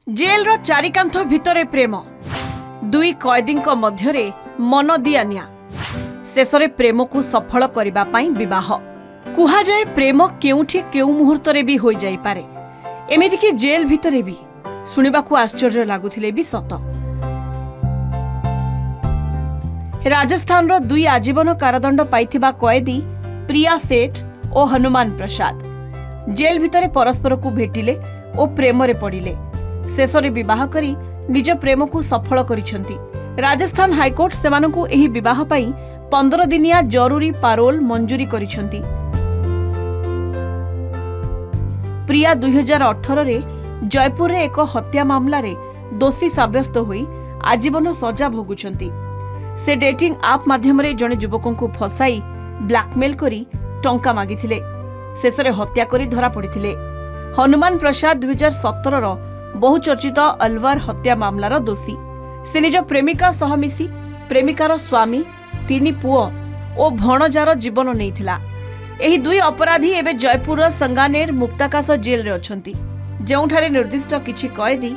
Jail चारिकांथ भितरे प्रेम दुई कैदी मध्यरे मन दियानिया शेषरे प्रेम को सफल करबा पई विवाह कुहा जाए प्रेम केउठी केउ मुहूर्त रे भी होई जाई पारे एमिति कि जेल भितरे भी सुनिबाकू आश्चर्य लागुथिले भी सत। राजस्थान रो दुई आजीवन कारादंड पाइथिबा कैदी प्रिया सेठ और हनुमान प्रसाद जेल भितरे परस्पर को भेटिले और प्रेम रे पड़िले शेषरे विवाह करी निज प्रेम को सफल करिसंती। राजस्थान हाईकोर्ट सेमानकू एही विवाह पई 15 दिनिया जरूरी पारोल मंजूरी करिसंती। प्रिया 2018 रे जयपुर रे एक हत्या मामला रे दोषी साब्यस्त होई आजीवन सजा भोगुछंती। से डेटिंग आप माध्यम रे जने युवकों को फसाई ब्लैकमेल करी टंका मागिथिले शेषरे हत्या करी धरा पड़िथिले। हनुमान प्रसाद 2017 रो बहुचर्चित अलवार हत्या मामलार दोषी। से निज प्रेमिका सह मिसी प्रेमिकार स्वामी 3 पुओ और भणजार जीवन नैथिला। एही दुई अपराधी एबे जयपुर संगानेर मुक्ताकाश जेल रे अछंती जेउठारे निर्दिष्ट किछि कैदी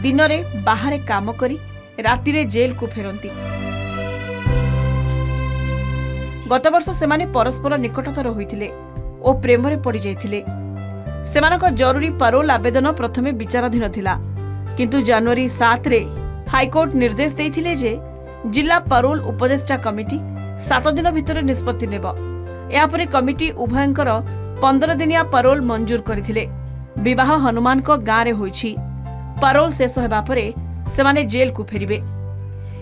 दिन रे बाहरे काम करी राति रे जेल को फेरंती। गत वर्ष सेमाने परस्पर निकटतर होइथिले ओ प्रेम रे पड़ी जाइथिले। सेमानक जरूरी पारोल आवेदन प्रथमे विचाराधीन थिला किंतु जनवरी 7 रे हाईकोर्ट निर्देश देइथिले जे जिला पारोल उपदेष्टा कमिटी 7 दिन भितर निष्पत्ति नेब। या परे कमिटी उभयंकर 15 दिनिया पारोल मंजूर करथिले। विवाह हनुमान को गाँ रे होइछि। पारोल शेष हेबा परे सेमाने जेल को फेरिबे।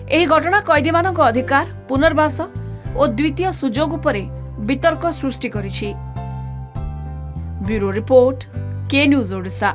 एही घटना कैदी मानक अधिकार पुनर्वास और द्वितीय सुजोग उपरे वितर्क सृष्टि करिछि। ब्यूरो रिपोर्ट के न्यूज ओडिशा।